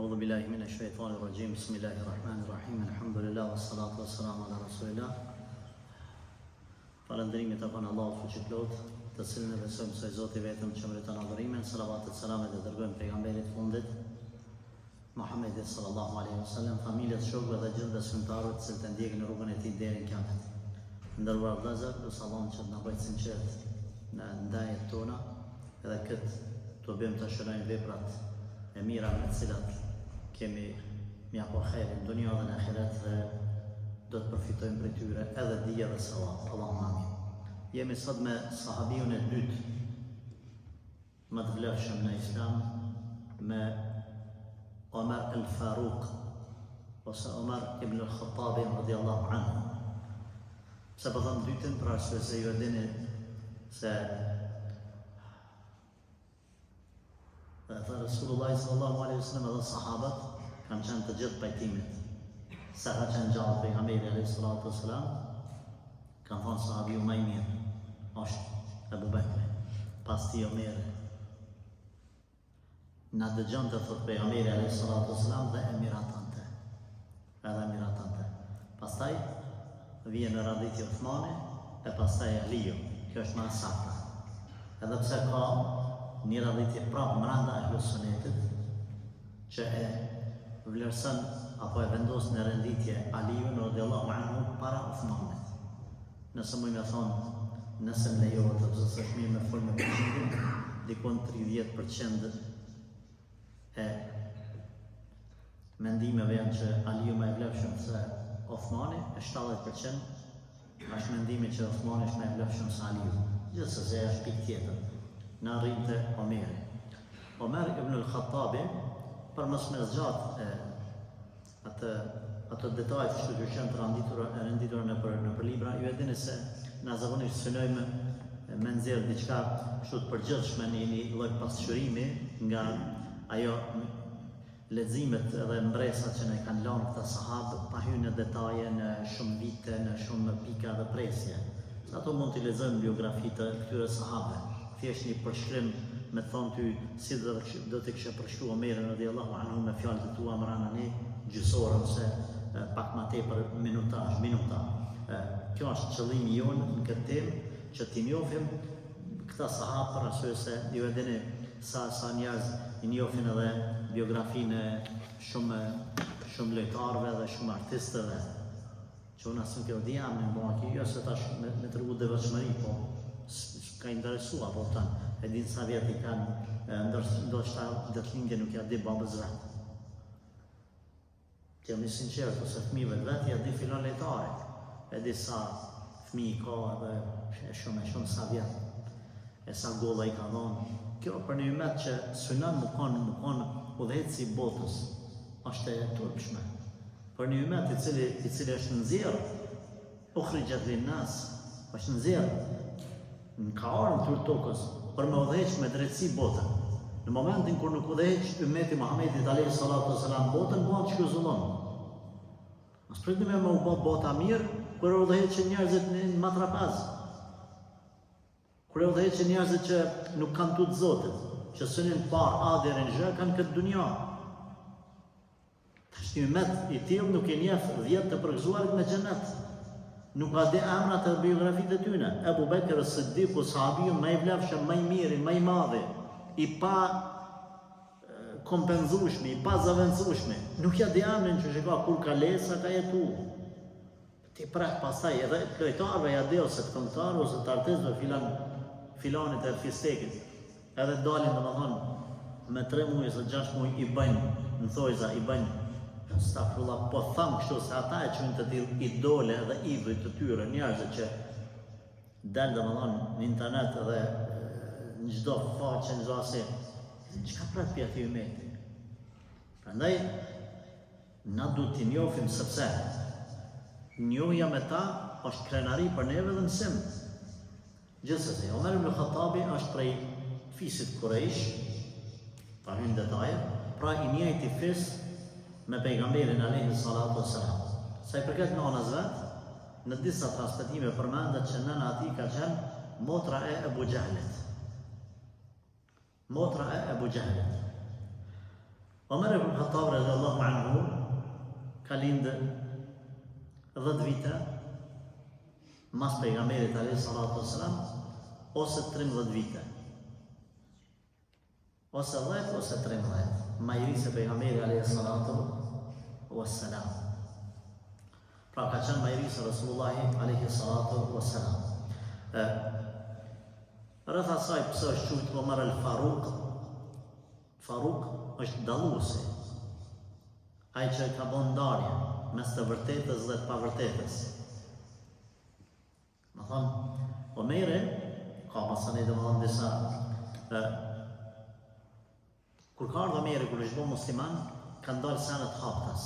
أعوذ بالله من الشيطان الرجيم بسم الله الرحمن الرحيم الحمد لله والصلاة والسلام على رسول الله. Falëndërimit e kanë Allahu fuqiplot, të cilën e besojmë se Zoti vetëm që meriton adhurimin, salavatet e selamet e dërgojmë pejgamberit fundit, Muhammedit sallallahu alaihi wasallam, familjet, shokëve dhe gjithë besimtarët që të ndjekin në rrugën e tij deri në kiamet. Nderuar vëllezër, lutem Allahun që na bëjë sinqert në ndajet tona, edhe këtë të bëjmë të shërojmë veprat e mira me të cilat kemi mja po khairin dunja dhe në ahiret dhe do të përfitojmë për tyre edhe dije dhe savat. Allahumma amin. Jemi sot me sahabijun e dytë më të vlefshëm në Islam, me Omar al-Faruq ose Omar ibn al-Khattabi radhiyallahu anhu. Pse po them dytën, për arsye se ju e dini se Rasulullah sallallahu alaihi wasallam dhe sahabët kanë qenë të gjithë pajtimit. Sa ka qenë gjallë pejgamberi alayhi salatu wasalam, kanë thonë sahabiu më i mirë është Abu Bekri, pas tij Omeri. Na dëgjon të thotë pejgamberi alayhi salatu wasalam dhe emiratante. Edhe emiratante. Pastaj vjen në radhiti Uthmani e pastaj Aliu. Kjo është më saktë. Edhe pse ka një radhiti prapë mbranda e Sunetit që e vlerëson apo e vendos në renditje Aliun radhiyallahu anhu para Uthmanit. Nëse më thonë, nëse më lejohet të pëzës është mirë me folë me përshëndim, dikon 30% e mendimeve janë që Aliu më e vlefshëm se Uthmani, e 70% është mendimi që Uthmani është më e vlefshëm se Aliu. Gjithsesi është pikë tjetër. Në arrimte Omeri. Omer ibn al-Khattabi, për mos me zgjatë ato detajet që kanë të renditur në për libra, ju e dini se na zakonisht synojmë me nxjerr diçka kështu të përgjithshme në një lloj pasqyrimi nga ajo leximet dhe mbresat që ne kanë lënë këta sahabë, pa hyrë në detaje, në shumë vite, në shumë pika dhe presje. Ato mund t'i lexojmë biografitë të këtyre sahabëve. Thjesht një përshkrim me thonë ty si do të kishe përshkruar Omerin radhiyallahu anhu me fjalët e tua mbrana një gjysore ose pak më tepër minuta. Kjo është qëllimi jonë në këtë temë, që t'i njohim këta sahabë, për arsye se ju e dini sa njerëz i njohin edhe biografinë shumë lojtarëve dhe shumë artistëve, që unë asë në kjo dhjam në mbaki, jo se tash me të rrgu devotshmëri, po ka interesua, po tanë, e dinë sa vjetë i kanë, ndoshta dethlindje nuk ja di babës vetë. Që jam një sinqert, ose fëmijëve vetë ja di filon lejtare, e di sa fëmijë ka edhe shumë sa vjetë, e sa golla i ka dhonë. Kjo për një umet që synon më konë udhëheci i botës, është e turpshme. Për një umet i cili është nxjerrë, ukhrijat linnas, është nxjerrë në kaorën të tokës për me udhëheq me drejtësi botën. Në momentin kur nuk udhëheq ummeti Muhammedit alayhi salatu wasalam botën, bëhet çka zullon. Mos pritet me u bë bota mirë kur udhëheqin njerëzit në matrapaz. Kur udhëheqin njerëzit që nuk kanë tut Zotit, që synin par a deri në zhë kanë këtë dunja. Tash një ummet i tillë nuk e njeh 10 të përgëzuarit me xhenet. Nuk ka dhe emrat e biografitë e tyre. Abu Bekr as-Siddiq, sahabiu më i vlefshëm, më i miri, më i madhi, i pa kompenzueshmi, i pa zaventsueshmi. Nuk ja di emrin që ka kur ka lesa ka jetu. Ti prek pastaj edhe lojtarëve ja di ose këngëtarë ose të artistëve filanit e fistekit. Edhe dalin domethënë me 3 muaj ose 6 muaj i bëjnë në thojza, i bëjnë stafrullah, po thamë kështu se ata e qënë të tillë idole dhe idhuj të tyre, njerëzit që delë domethënë në internet dhe në çdo faqe, në çdo asaj, çka pret për aty umeti. Prandaj na duhet t'i njohim sepse njohja me ta është krenari për neve dhe mësim. Gjithsesi, Omer ibn Khattabi është prej fisit Quraysh, pa hyrë në detaje, pra i njëjti fis me pejgamberin alayhi salatu wassalam. Sa i përket nënës vet, në disa transmetime përmendet që nëna ati ka qenë motra e Abu Jahlit. Omer ibn Khattab radhiyallahu anhu ka lindë 10 vite mas pejgamberit alayhi salatu wassalam, ose 13 vite. Ose 10 ose 13. Ma i ri se pejgamberi alayhi salatu wassalam. Pra ka qenë ma i ri se Rasulullahi alayhi salatu wassalam. Rreth asaj pse është quajtur Omar al-Faruq. Faruq është dalluesi. Ai që ka bën ndarje mes të vërtetës dhe të pavërtetës. Më thonë, Omeri, ka masani dhe më thonë disa, kur ka ardhur Omeri, kur është bën musliman, ka ndalë senet haptas.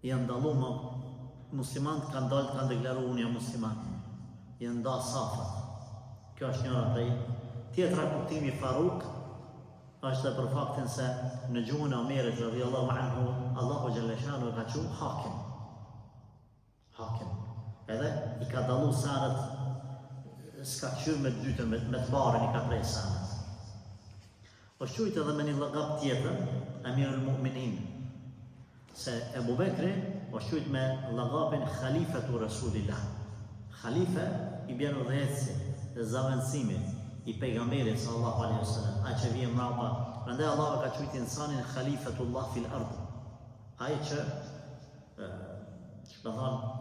Janë dallu më muslimanët kanë dalë, kanë deklaruar unë jam musliman. Janë nda safat. Kjo është njëra prej. Tjetra kuptimi Faruk është për faktin se në gjuhën e Omerit radhiyallahu anhu, Allahu xhalla shanu ka thënë hakim. Hakim. Edhe i ka dallu sanat, s'ka qyrë me dytën, me të barën i ka prej sanat. është qujtë edhe me një llogap tjetër, Amirul Mu'minin, se Ebu Bekri është qujtë me llogapin Khalifatu Rasulillah. Khalife i bjen udhëheci dhe zavendësimi i pejgamberit sallallahu alaihi wasallam, ai që vjen mbrapa. Prandaj Allah ka quajtur insanin Khalifatullah fil ard. Ai që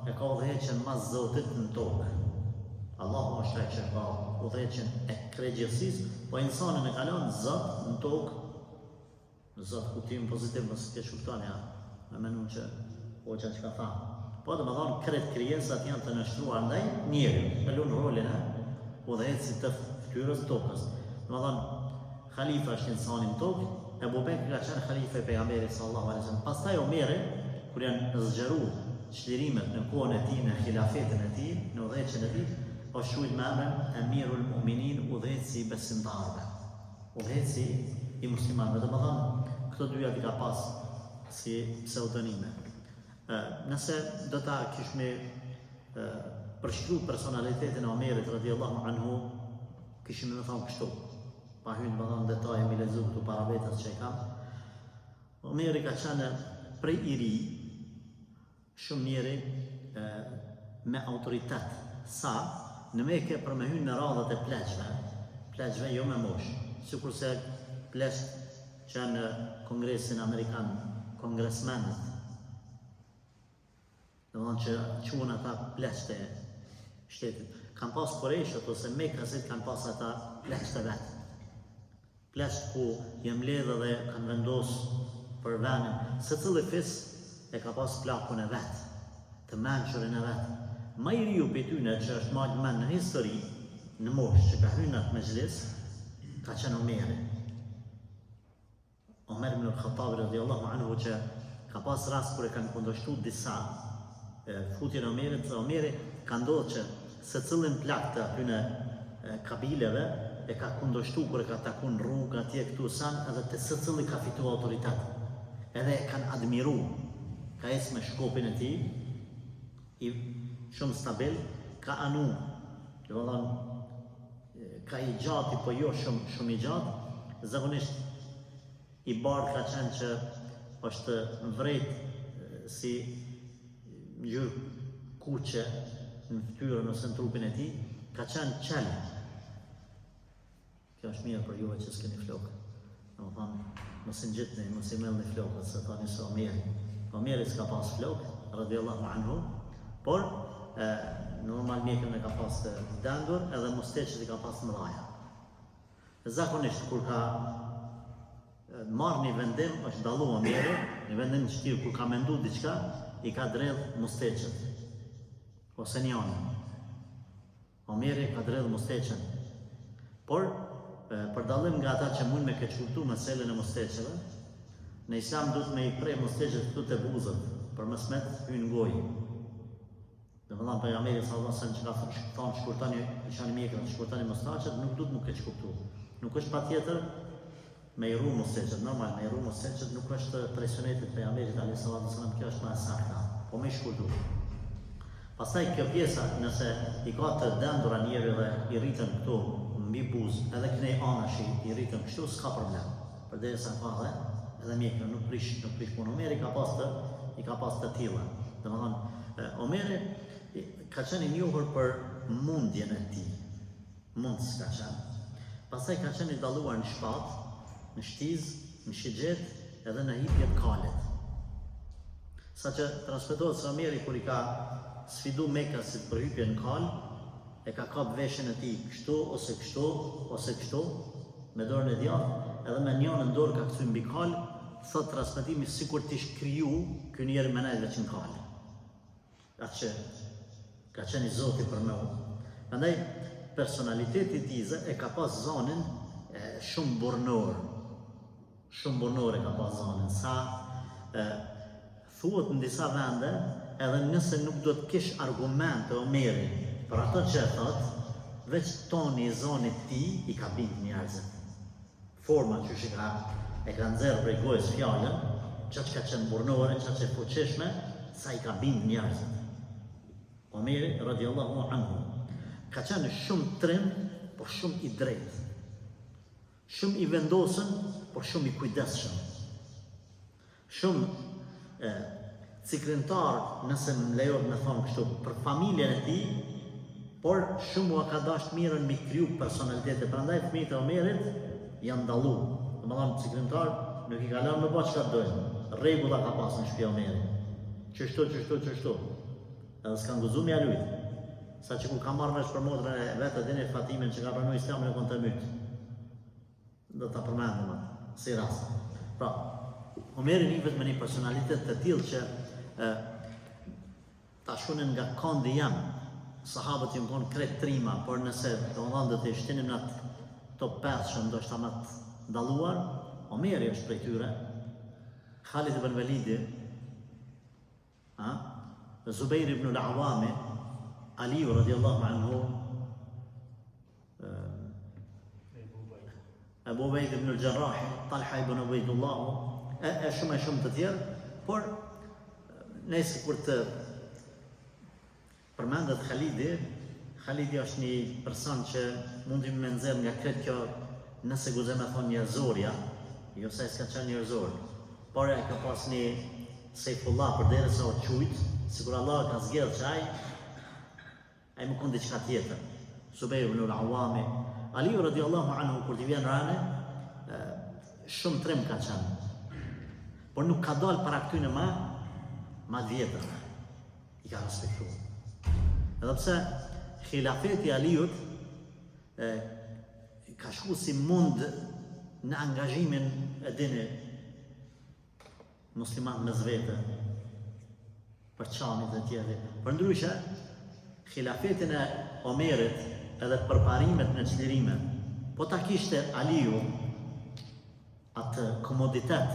e ka udhëheqjen mas Zotit në tokë. Allahu është ai që ka udhëheqjen e krejtësisë, po insanin e kalon Zot në tokë. Zot kuptim pozitiv mos e shquptoni ja. Me mendon që hoxha çka tha. Po dhe më thonë, kretë krijesat janë të nështruar ndaj njeriut, me lunë rolin e udhëhecit të fytyrës tokës. Më thonë, khalifa është insani në tokë, Ebu Bekri ka qenë khalifa i pejgamberit sallallahu alaihi wasallam. Pastaj Omeri, kur janë zgjeruar çlirimet në kohën e tij, në khilafetin e tij, në udhëheqjen e tij, është quajtur me emrin Amirul Mu'minin, udhëheci i besimtarëve, udhëheci i muslimanëve. Domethënë, këto dyja i ka pas si pseudonime. Nëse do ta kishme përshkruar personalitetin e Omerit radhiyallahu anhu, kishim më thonë kështu. Pa hyrë më thonë detaje mi lexu këtu para vetes që e kam. Omeri ka qenë prej i ri, shumë njeri me autoritet, sa në Mekë për me hyrë në radhët e pleqve jo me mosh, sikurse pleqt që janë në Kongresin Amerikan, kongresmenët, dhe thonë që quhen ata pleqt e shtetit. Kanë pas Kurejshët ose Mekësit kanë pas ata pleqt e vetë. Pleqt ku jem ledhe dhe kanë vendosë për venin. Se cili fis e ka pas plakun e vetë, të menqërin e vetë. Ma i riu për tyne që është ma men në histori, në mosh që ka hynat me gjlis, ka qenë Omeri. Omer ibn al-Khattab radhiyallahu anhu që ka pas rast kur e kanë kundërshtuar disa futjen e Omerit, Omeri ka ndodhur që se cilin plak të atyne kabileve e ka kundërshtuar kur e ka takuar në rrugë atje këtu san, edhe te secili ka fituar autoritet. Edhe e kanë admiruar. Ka ecë me shkopin e tij, i shumë stabil, ka anu, do të thonë ka i gjati, po jo shumë i gjatë, zakonisht i bardh ka qenë që është vrejt si gjyrë kuqe në fytyrën ose në trupin e tij, ka qenë qel. Kjo është mirë për juve që s'keni flokë. Do të thonë, mos i ngjitni, mos i mellni flokët, se thani se Omeri s'ka pas flokë, radhiyallahu anhu, por normal mjekën e ka pas të dendur, edhe musteqet i ka pas të mëdhaja. Zakonisht kur ka marrë një vendim, është dallu Omeri, një vendim të shtirë, kur ka mendu diçka, i ka dredh musteqet, ose njani. Omeri ka dredh musteqen. Por, për dallim nga ata që mund me keqkuptu meselën e musteqeve, në Islam duhet me i prej musteqet këtu të buzët, për mësmet hynë gojë. Dhe më dhamë pejgamberi sallallahu alaihi wasallam që ka thonë shkurtani, ishani mjekën, shkurtani mustaqet, nuk duhet mu keqkuptu. Nuk është patjetër me i rru musteqet, normal, me i rru musteqet nuk është presionetit pejgamberit alaihi sallallahu alaihi wasallam, kjo është më sakta, po me i shkurtu. Pastaj kjo pjesa, nëse i ka të dendura njeri dhe i rritën këtu mbi buzë, edhe kënej anashi i rritën kështu, s'ka problem. përderisa ka edhe mjekra, nuk prish punë. Omeri i ka pas të tilla. Domethënë, Omeri ka qenë i njohur për mundjen e tij. Mundës ka qenë. Pastaj ka qenë i dalluar në shpatë, në shtizë, në shigjet, edhe në hipjet kalet. Sa që transmetohet se Omeri kur i ka sfidu Mekasit për hipje në kal, e ka kap veshën e tij kështu ose kështu, me dorën e djathtë, edhe me njënën dorë ka kthy mbi kal, thot transmetimi sikur t'ish kriju ky njeri me nejtë veç në kal. Atë që ka qenë i Zoti për me unë. Prandaj personaliteti i tij e ka pas zonin shumë burnor. Shumë burnor e ka pas zonin. Sa thuhet në disa vende, edhe nëse nuk do të kish argumente Omeri për ato që e thot, veç toni i zonit tij i ka bind njerëzit. Forma që e ka nxerr prej gojës fjalën, çka ka qenë burnore, çka që fuqishme, sa i ka bind njerëzit. Omeri radiallahu anhu ka qenë shumë trim, por shumë i drejtë. Shumë i vendosën, por shumë i kujdesshëm. Shumë cikrintar, nëse më lejohet me thonë kështu, për familjen e tij, por shumë u ka dashur mirën mi kriju personalitete. Prandaj fëmijët e Omerit janë dallu. Domethënë cikrintar nuk i ka lënë me bë çka dojnë. Rregulla ka pasur në shtëpi Omerit. Çështu. Edhe s'ka nguzuar mja lut. Sa që ku ka marrë vesh për motrën e vetë dini Fatimen që ka pranuar Islamin e kontë myt. Do ta përmendem si rast. Pra, Omeri nivet me një personalitet të tillë që ta shunin nga kondi jam, sahabët jam konë kret trima, por nëse do të shtinim në atë top 5 që ndoshta më të dalluar, Omeri është prej tyre, Khalid ibn Walidi, Zubair ibn al-Awami, Aliu radiallahu anhu, Abu Ubaid ibn al-Jarrah, Talha ibn Ubaidullah, shumë të tjerë, por nëse kur të përmendet Khalidi është një person që mundi me nxjerr nga këtë kjo, nëse guxem e thonë njerëzorja, jo se s'ka qenë njerëzor, por ai ka pas një Sejfullah përderisa o qujt, sikur Allah ka zgjedhur që ai më konë diçka tjetër. Zubair ibn al-Awami, Aliu radiallahu anhu kur t'i vjen rane, shumë trim ka qenë, por nuk ka dalë para këtyne ma vjetër, i ka respektu. Edhe pse khilafeti Aliut ka shku si mund në angazhimin e dini muslimat me zvete, për qamit dhe tjeri. Për ndryshe, khilafetin e Omerit edhe përparimet në çlirime, po ta kishte Aliu atë komoditet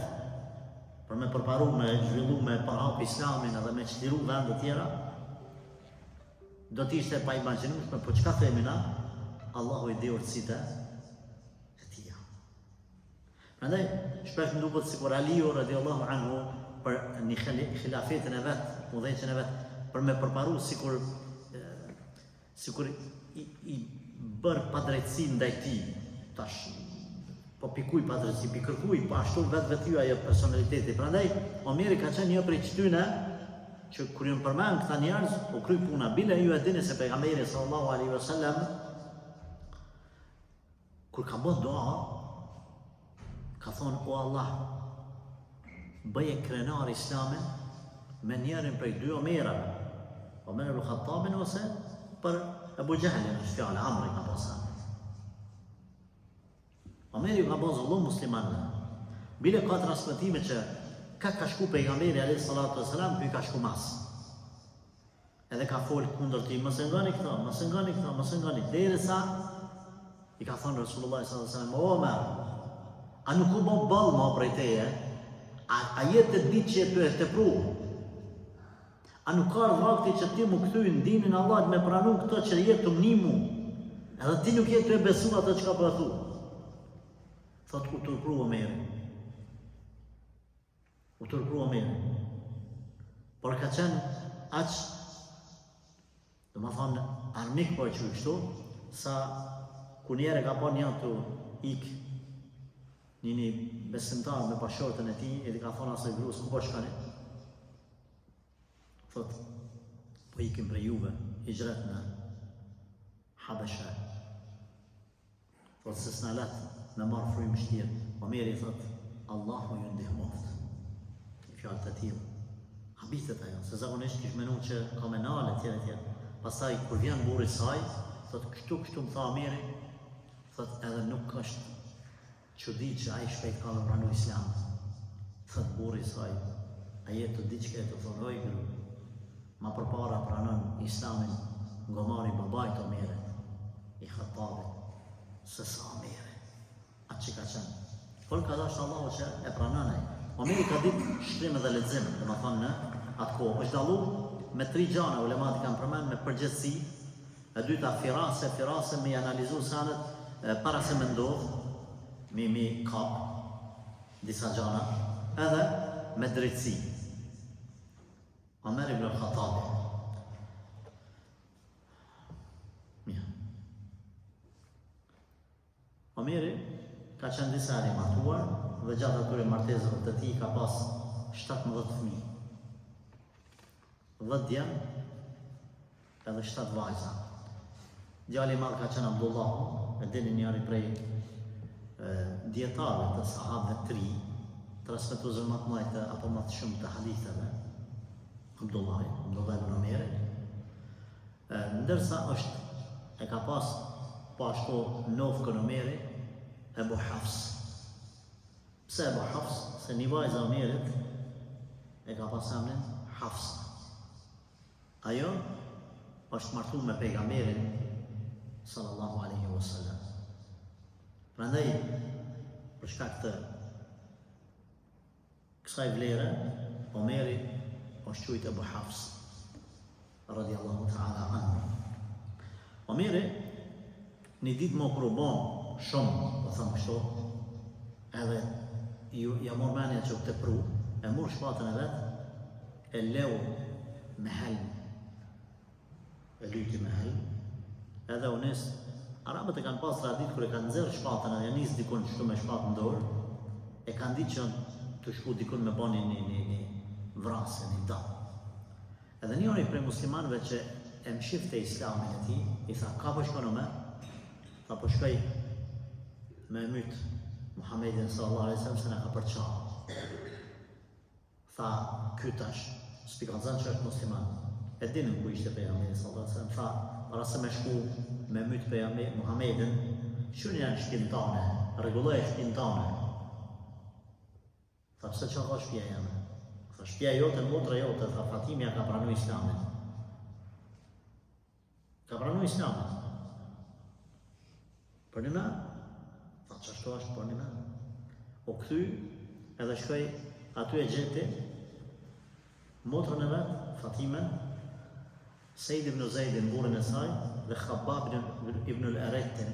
për me përparu, me zhvillu, me përhap Islamin edhe me çliru vende tjera, do t'ishte pa imagjinueshme, po çka themi na, Allahu i di urtësitë e tija. Prandaj, shpesh më duket sikur Aliu radiallahu anhu për një khilafetin e vet, udhëheqjen e vet, për me përparu sikur i bërë padrejtësi ndaj tij, tash po pikuj padrejtësi, pikërkuj, po ashtu vetë ju ajo personaliteti. Prandaj Omeri ka qenë një prej çtyne që kur ju përmend këta njerëz, u kry puna. Bile ju e dini se pejgamberi sallallahu alaihi wasallam kur ka bërë dua, ka thonë: o Allah, bëje krenar Islamin me njërin prej dy Omerave, Omer ibn Khattabin ose për Abu Jahlin, është fjala Amri ka pasur. Omeri ka bërë zullum muslimanëve. Bile ka transmetime që ka shku pejgamberi alayhi salatu wasalam, ky ka shku mas. Edhe ka fol kundër tij, mos e ngani këto, derisa i ka thonë Rasulullah sallallahu alaihi wasallam: o Omer, a nuk u bë ball më prej teje? A jetë të ditë që të e tepru? A nuk ka vakti që ti mu kthy në dinin Allah me pranu këto që jetë të mnimu, edhe ti nuk jetë të e besu ato që ka për thu? Thot u turpru Omeri. Por ka qenë aq, do më thonë, armik po e që kështu, sa ku njerë ka po një të ik Një besimtar me bashortën e tij, edhe ka thonë asaj gruas, ku po shkoni? Thot, po ikim për juve, hijret në Habesha. Thot, se s'na let në marë frymë shtirë. Omeri thot, Allahu ju ndihmoft. Fjallë të tillë. Habitet ajo, se zakonisht kish menu që ka menale tjere. Pastaj, kur vjen burri saj, thot, kështu më tha Omeri, thot, edhe nuk është çudi që ai shpejt ka me pranu Islam. Thot burri saj, a jetë të diçka të thonë, oj gru, ma përpara pranon Islamin ngomari babajt Omerit, i Khattabit, se sa Omeri, atë që ka qenë. Por ka dashur Allahu që e pranon ai. Omeri ka ditë shtrim dhe lexim, domethënë në atë kohë. Është dallu me 3 gjana, ulemat i kanë përmend me përgjithësi. E dyta firase me analizu sanet para se me ndodh, mi kap disa gjana, edhe me drejtësi. Omer ibn al-Khattabi. Omeri ka qenë disa herë i martuar dhe gjatë atyre martesave të tij ka pas 17 fëmijë. 10 djem edhe 7 vajza. Djali i madh ka qenë Abdullah, e dini njëri prej dietarëve të sahabëve të ri, transmetuesve më të mëdhtë apo më të shumë të haditheve. Abdullah ibn Omeri. Ndërsa e ka pas po ashtu nofkën Omeri Ebu Hafs. Pse Ebu Hafs? Se një vajza Omerit e ka pas emrin Hafsa. Ajo është martuar me pejgamberin sallallahu alaihi wasallam. Prandaj për shkak të kësaj vlere, Omeri është quajtur Ebu Hafs radiyallahu ta'ala anhu. Omeri një ditë më kur u bon shumë, po thëmë kështu, edhe ja mor menja që u tepru, e mor shpatën e vetë, e leu me helm, e lyti me helm, edhe u nis, arabët e kanë pas tradit kër e kanë nxerr shpatën edhe nis dikun kështu me shpatën dorë, e kanë ditë që të shku dikun me bani një vrasje, një dam. Edhe njëri prej muslimanëve që e mshifte Islamin e tij, i tha, ka po shkon me? Tha po shkoj me myt Muhammedin sallallahu alaihi wasallam se na ka përçar. Tha, ky tash, s'pi ka thënë që është musliman. E dinim ku ishte pejgamberi sallallahu alaihi wasallam. Tha, para se me shku me myt pejgamberin Muhammedin, shuni janë shtëpinë tane, rregulloj shtëpinë tane. Tha, pse çka ka shtëpia jame? Tha, shtëpia jote, motra jote, tha, Fatimia ka pranuar Islamin. Ka pranuar Islamin. Për një me? Tha, qashtu është për një me? O këthy, edhe shkoj, aty e gjeti, motrën e vetë, Fatimen, Sejid ibn Zejdin, burën e saj, dhe Khabbab ibn al-Arettin,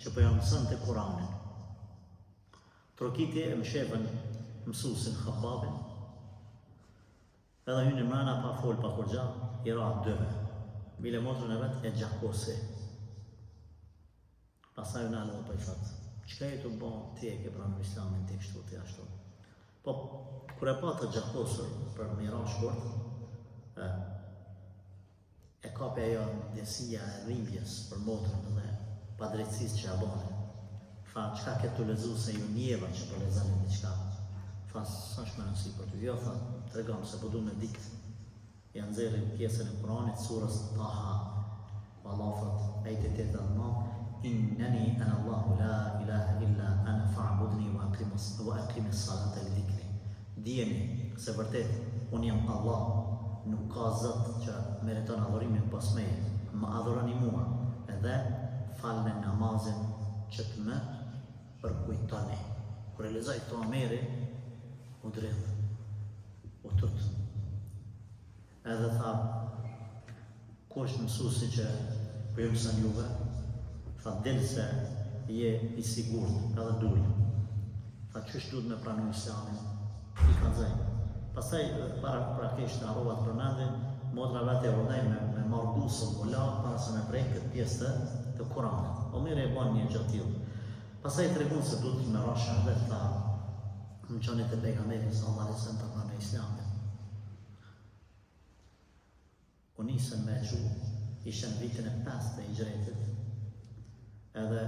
që po janë mësën të Kuranin. Trokiti e më shefën mësusin Khabbabin, edhe hynë i mrena pa fol pa kur gjatë, i ra dëve. Bile motrën e vetë e gjakosi. Pasaj në alë dhe për i thëtë, qëka e të bo ti e ke pranë Islamin, ti kështu, ti ashtu. Po, kër e pa të gjakosur për mira shkurt, e kape ajo ndjesia e rrimbjes për motrën dhe pa drejtësis që a bane. Tha, qëka ke të lezu se ju njeva që për lezani një qëka? Tha, sa shme nësi për të jo, tha, të regam se po du me dikt. Janë zeri pjesën e Kuranit, surës Taha. Allah thot, ejtë të të dhe Innani ana Allahu la ilaha illa ana fa'budni wa aqimi s-salata li dhikri. Dijeni se vërtet unë jam Allah, nuk ka zot që meriton adhurimin pas meje. Më adhuroni mua edhe falni namazin që të më përkujtoni. Kur e lexoj këto Omeri, u dridh, u tut. Edhe tha, ku është mësuesi që po ju mëson juve? Tha, del se je i sigurt edhe dulë. Tha, qështë duhet me pranu Islamin? I ka zëjnë. Pastaj, praktisht në arrovat përmendin, motra vetë e urdhej me marrë gusën u la para se me prej këtë pjesë të Kuranit. Omeri e ban një gjatë tillë. Pastaj tregon se duhet me rash shahadet ta në qënit e pejgamberit sallallahu alaihi wasallam për në islamin. U nisën me që ishte në vitin e 5 të hijretit, edhe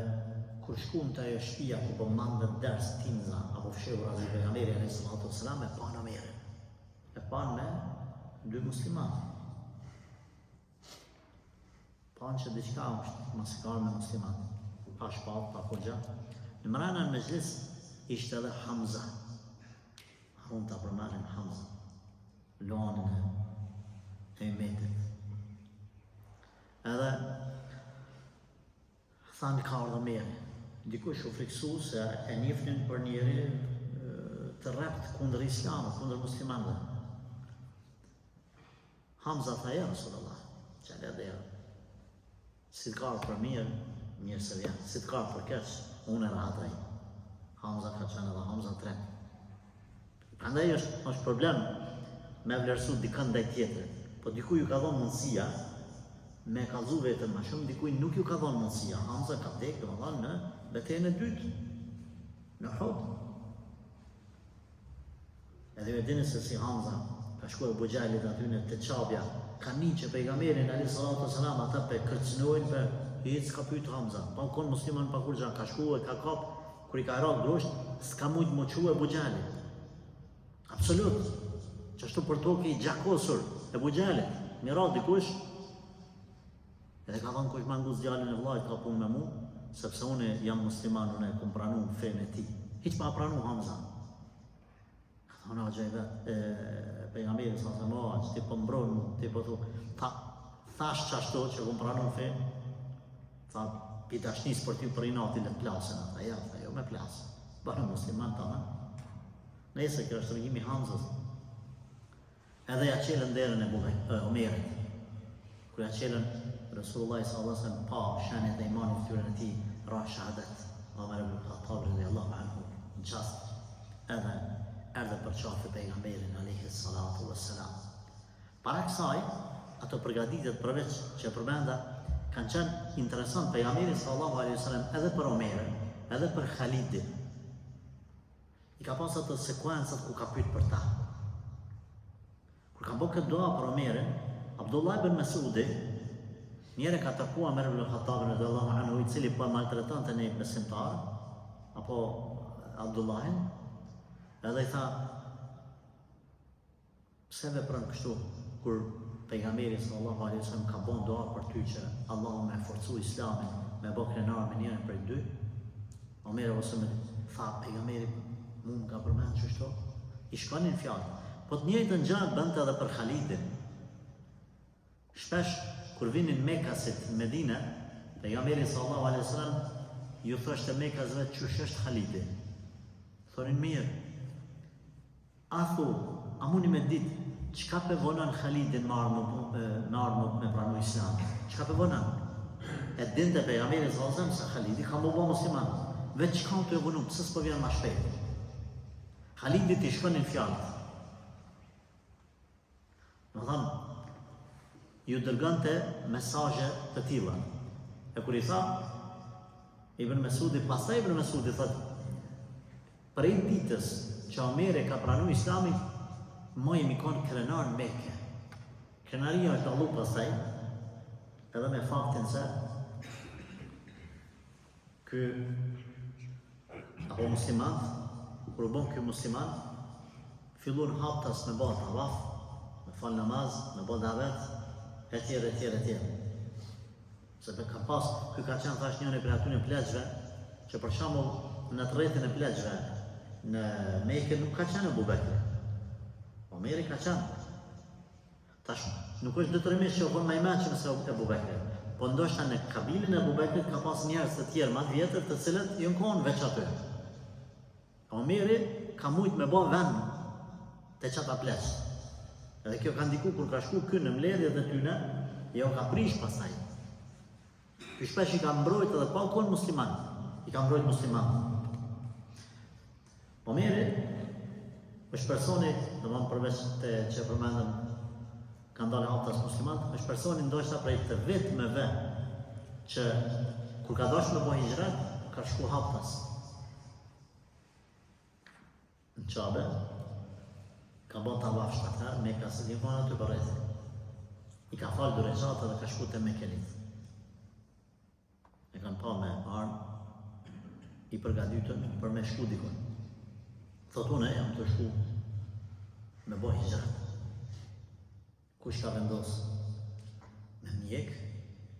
kur shkuën të ajo shtëpia ku po mandët ders timza apo fshehura dhe pejgamberi alayhi salatu wasalam e panë Omerin. E panë me 2 muslimanë. Panë që diçka është maskar me muslimanë. Pa shpallë, pa hoxha. Në mrena në mezhlis ishte edhe Hamza. Unë të përmarim Hamza, loanën e umetit. Edhe thanë ka ardhur Omeri. Dikush u friksu se e njifnin për njeri të rrept kundër islamit, kundër muslimanëve. Hamza tha ja Rasulullah, qale dhe ja. Si të karë për mirë se vjen. Si të karë për keq, unë e rahatrej. Hamza ka qenë edhe Hamza të rrept. Prandaj është problem me vlerësu dikën ndaj tjetrit, po dikuj ju ka dhënë mundësia me kallëzu vetëm më shumë, dikuj nuk ju ka dhënë mundësia. Hamza ka vdekë domethënë në betejën e dytë, në Uhud. Edhe ju e dini se si Hamza ka shkuar Abu Jahlit aty në te Çabja, ka një që pejgamberin alayhi salatu wasalam ata pe kërcënojnë pe hiç ka pyet Hamza, pa kon musliman pa kur xha ka shkuar ka kap kur i ka rrok grosht, s'ka mujt më çuë Abu Jahlit. Absolut. Qashtu për tokë i gjakosur e Abu Jahlit, mi ra dikush, edhe ka thonë kush ma ngus djalin e vllajt ka punë me mu, sepse unë jam musliman, unë e kum pranu fenë e ti. Hiq ma pranu Hamza. Ka thonë o gjejve, pejgamberi sa se moha, që ti po mbron, ti po thu, thash qashtu që kum pranu fenë, tha, pita shnis për ty për inati le të plasën, ata ja, jo me plasën, bërë musliman ta me. Nëse kjo është rëgjimi Hamzës, edhe ja qelën derën e Omerit. Kër ja qelën, Rasulullah s.a.s. pa shenjat e imanit fytyrën e tij, ra shahadet. Omer ibn Khattab radhiyallahu anhu, në qast, edhe erdhe për qafi pejgamberin alayhi salatu wassalam. Para kësaj, ato përgatitjet përveç që përmenda, kanë qenë interesant pejgamberi sallallahu alaihi wasallam edhe për Omerin, edhe për Khalidin. I ka pas ato sekuencat ku ka pyet për ta. Kur ka bërë këtë dua për Omerin, Abdullah ibn Mas'udi, njëre ka takuar Omer ibn Khattab radhiyallahu anhu, i cili po maltretonte një besimtar, apo Abdullahin, edhe i tha, pse vepron kështu kur pejgamberi sallallahu alaihi wasallam ka bën dua për ty që Allahu më forcoi Islamin, me bë krenar me njërin prej dy? Omer ose më tha pejgamberi mund ka përmend çështo, i shkonin fjalë. Po të njëjtën gjë bënte edhe për Khalidin. Shpesh kur vinin Mekasit në Medinë, pejgamberi sallallahu alaihi wasallam ju thoshte Mekasve çush është Khalidi. Thonin mirë. A thu, a mundi me ditë çka pe vonon Khalidin me ardhmë me pranu Islamin? Çka pe vonon? E dinte pejgamberi sallallahu alaihi wasallam se Khalidi ka më bë musliman. Veç çka të vonu, pse s'po vjen më shpejt? Khalidit i shkonin fjalët. Më thamë, ju dërgante mesazhe të tilla. E kur i tha, Ibn Mas'udi, pastaj Ibn Mas'udi thotë, prej ditës që Omeri ka pranu Islamin, mo jemi konë krenar në Mekë. Krenaria është dallu pastaj, edhe me faktin se ky apo muslimanët, kur u bën ky musliman, fillon haptas me bë tavaf, me fal namaz, me bë davet, etj. Sepse ka pas, ky ka qenë thash njëri prej atyre pleqve, që për shembull në rrethin e pleqve në Mekë nuk ka qenë Abu Bekri. Omeri ka qenë. Tash nuk është detyrimisht që u bën më i mëshëm se Abu Bekri, po ndoshta në kabilën e Abu Bekrit ka pas njerëz të tjerë më të vjetër të cilët i kanë veç aty. Omeri ka mujt me bë vend te çata pleq. Edhe kjo ka ndiku kur ka shku ky në mbledhjet e tyne, jo ka prish pastaj. Ky shpesh i ka mbrojt edhe pa qenë musliman, i ka mbrojt musliman. Omeri është personi, domthonë përveç të që përmendëm ka ndalë haptas musliman, është personi ndoshta prej të vetmeve që kur ka dashur të bëjë hijrat, ka shku haptas në Qabe, ka bën tavaf 7 herë, me ka së dikon aty për rreth. I ka falë 2 reqate dhe ka shku të Mekelit. E kanë pa me armë, i përgatitën për me shku dikon. Thotune, jam të shku me bo hijrat. Kush ka vendos? Me mjek,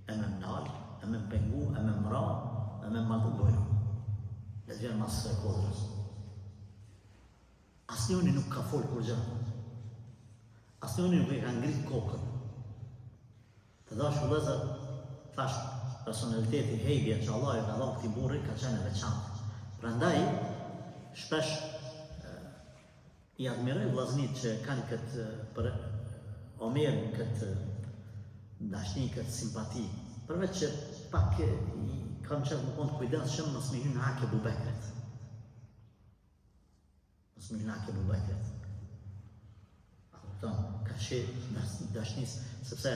e me mnal, e me pengu, e me mra, e me malë të dojnë. Le të vjenë masë e kodrës. Asnjoni nuk ka folë kur gjë. Asnjoni nuk e ka ngrit kokën. Të dashur vëllezër, thash, personaliteti hejbja që Allah e ka dhënë këtij burri ka qenë veçantë. Prandaj shpesh i admiroj vllazërit që kanë këtë për Omerin, këtë dashni, këtë simpati. Përveç që pak kam qenë më konë kujdesshëm mos më hyn hake Bubekrit. Mos më hyn hake Bubekrit. Ka sheh dashnis, sepse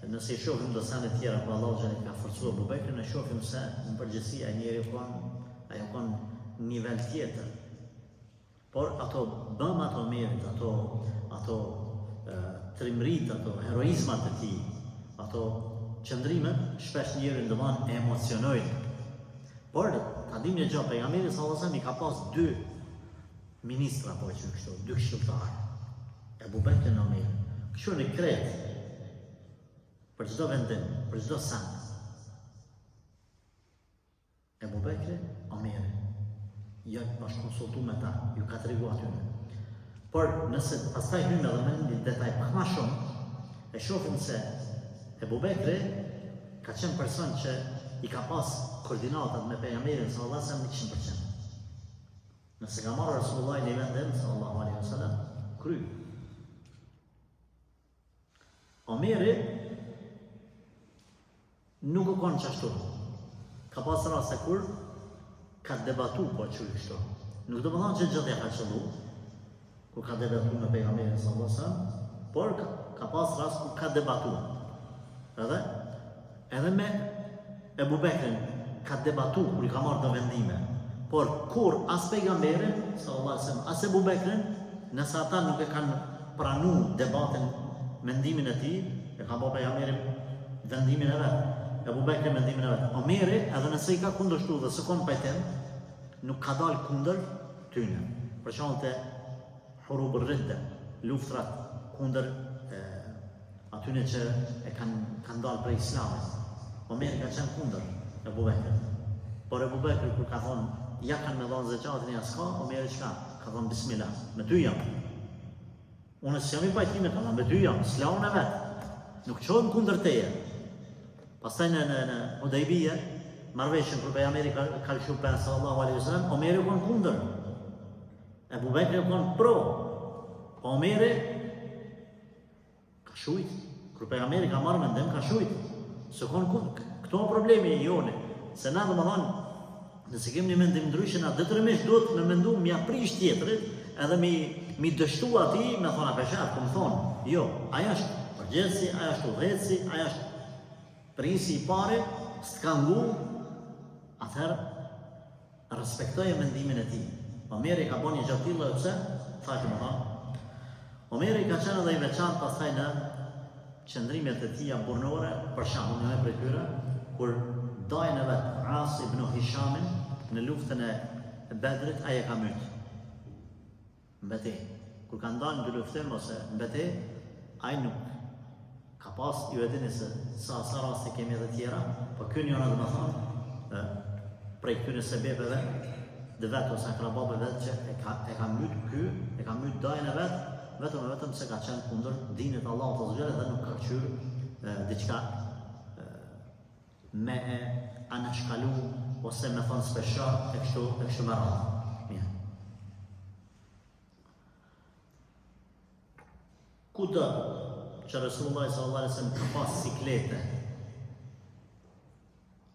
nëse i shohim dosane tjera ku Allah xhallahu ka forcuar Bubekrin, ne shohim se në përgjithësi ai njeriu ajo ka nivel tjetër. Por ato bëm ato merit, ato trimrit, ato heroizmat e tij, ato qëndrimet, shpesh njëri ndëman e emocionojnë. Por, ta dim një gjë, pejgamberi sallallahu alajhi wasallam i ka pas 2 ministra, po e që kështu, 2 këshilltarë. Ebu Bekri në Omer. Kështu në kret, për çdo vendim, për çdo sen. Ebu Bekri, Omeri. Jo bashkë konsultu me ta, ju ka tregu atyre. Por nëse pastaj hymë edhe me një detaj pak ma shumë, e shohim se Ebu Bekri ka qenë person që i ka pas koordinatat me pejgamberin sallallahu alajhi wasallam 100%. Nëse ka marrë Rasulullah një vendim sallallahu alajhi wasallam, kry. Omeri nuk u konë qashtu. Ka pas raste kur ka debatu po që kështu. Nuk do më thonë që gjithë ja ka qëllu, ku ka debatu me pejgamberin sallallahu alajhi wasallam, por ka pas rast ku ka debatu. Edhe me Ebu Bekrin ka debatu kur i ka marrë të vendime. Por kur as pejgamberin sallallahu alajhi wasallam, as Ebu Bekrin, nëse ata nuk e kanë pranu debatin, mendimin e tij, e ka bërë pejgamberin vendimin e vet. Ebu Bekri mendimin e vet. Omeri, edhe nëse i ka kundërshtu dhe s'kon pajtim, nuk ka dalë kundër tyne. Për shembull te Hurub ar-Ridda, luftrat kundër atyne që e kanë dalë prej Islamit. Omeri ka qenë kundër Ebu Bekri. Por Ebu Bekri kur ka thonë ja kanë me dhanë zekatin ja s'ka, Omeri çka? Ka thonë bismillah, me ty jam. Unë s'jam i pajtimit, ama me ty jam, s'laun e vet. Nuk qohem kundër teje. Pastaj në Hudejbije, marrveshën kur pejgamberi ka lëshu për sallallahu alaihi wasallam, Omeri u kon kundër. Ebu Bekri u kon pro. Omeri ka shujt. Kur pejgamberi ka marrë mendim, ka shujt. Se kon kundër. Këto është problemi i jone. Se na domethënë, nëse kemi një mendim ndryshe, na detyrimisht duhet me mendu mja prish tjetrit, edhe mi dështu ati, me thonë a peshat, ku më thonë, jo, aja është përgjithsi, aja është udhëheci, aja është prisi i pare, s'ka ngu, atëherë respektoje mendimin e ti. Omeri ka bo një gjatë tillë, pse? Thashë më thonë. Omeri ka qenë edhe i veçantë pastaj në qëndrimet e tija burnore, për shembull një prej tyre, kur dajën e vetë As ibn Hishamin në luftën e Bedrit, ai e ka myt. Mbetej. Kur kanë dalë në luftim ose mbetej, ai nuk ka pas, ju e dini se sa raste kemi edhe tjera, por ky njëra domethënë prej këtyre sebepeve dhe vetë ose akrabave vetë që e ka myt ky, e ka myt dajën e vet, vetëm se ka qenë kundër dinit Allahut azza wa jalla dhe nuk ka qyrë diçka me anashkalu ose me thonë spesha e kështu me radhë. Kudo që Resulullah sallallahu alaihi wasallam ka pas siklete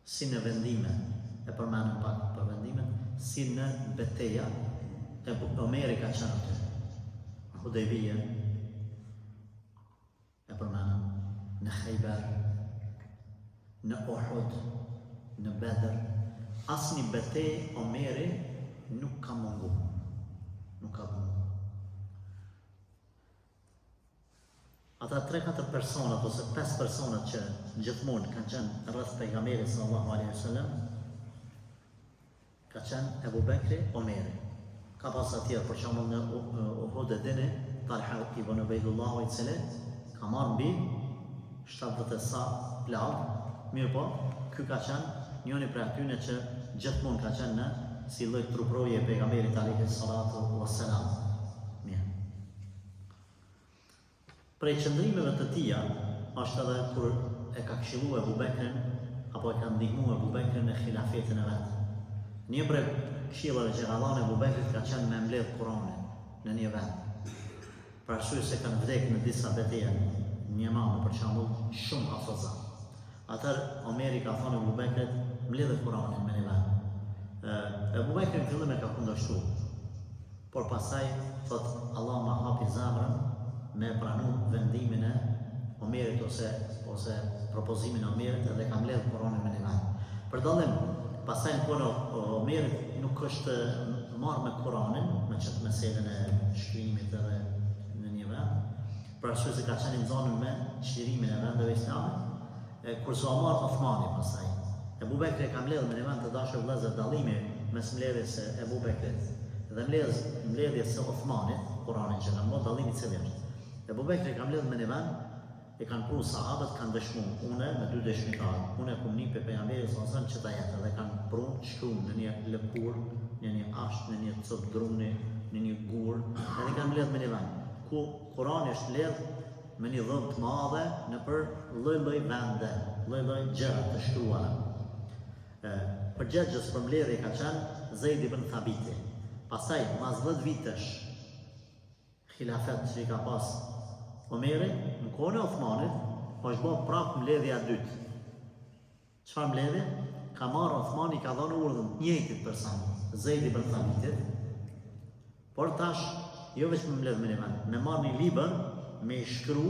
si në vendime, e përmenëm pak për vendime, si në beteja, e Omeri ka qenë aty. Hudejbije, e përmenëm, në Khejber, në Uhud, në Bedr, asnjë betejë Omeri nuk ka mungu. Nuk ka mungu. Ata 3-4 personat ose 5 personat që gjithmonë kanë qenë rreth pejgamberit sallallahu alaihi wasallam, ka qenë Ebu Bekri, Omeri. Ka pas atjerë, për shembull në Uhud e dini, Talha ibn Ubaydullah i cili ka marrë mbi 70 sa plagë, mirë po, ky ka qenë njëri prej atyre që gjithmonë ka qenë në si lloj truproje e pejgamberit alayhi salatu wassalam. Mirë. Prej qëndrimeve të tija, është edhe kur e ka këshilluar Ebu Bekrin, apo e ka ndihmuar Ebu Bekrin në khilafetin e vetë. Një prej këshillave që ka dhënë Ebu Bekrit ka qenë me mbledh Kur'anin në një vend. Për arsye se kanë vdekur në disa betejë, një mamë për shembull, shumë hafiza. Atëherë Omeri ka thënë Ebu Bekrit, mbledh Kur'anin në një vend. Ebu Bekri në fillim e ka kundërshtuar, por pastaj thot Allah ma hapi zemrën me pranu vendimin e Omerit ose propozimin e Omerit dhe ka mbledh Kur'anin në një vend. Për dallim, pastaj në punë Omerit nuk është marrë me Kur'anin, me çështë meselën e shkrimit edhe në një vend, për arsye se ka qenë në zonën me çlirimin e vendeve islame, kurse o marrë Uthmani pastaj. Ebu Bekri ka mbledhur në një vend të dashur vëllezër dallimi mes mbledhjes së Ebu Bekrit dhe mbledhjes së Uthmanit, Kur'anin që kanë bërë dallimi i cili është. Ebu Bekri ka mbledhur në një vend e kanë pru sahabët, kanë dëshmuar, une me 2 dëshmitarë, une kum nipe pejgamberit sallallahu alaihi wasallam që ta jetë dhe kanë pru shkruan në një lëkur, në një asht, në një cop druni, në një gur, edhe kanë mbledhur në një vend ku Kur'ani është mbledhur me një dhëmë të madhe në për lloj-lloj vende, lloj-lloj gjëra të shkruara. Përgjegjës për mbledhje ka qenë Zeid ibn Thabiti. Pastaj, mas 10 vitesh khilafet që i ka pas Omeri, në kohën e Uthmanit, është bërë prapë mbledhja e dytë. Çfarë mbledhje? Ka marrë Uthmani, ka dhënë urdhën njëjtit person, Zeid ibn Thabitit, por tash jo vetëm me mbledh me një vend, me marrë një libër me i shkru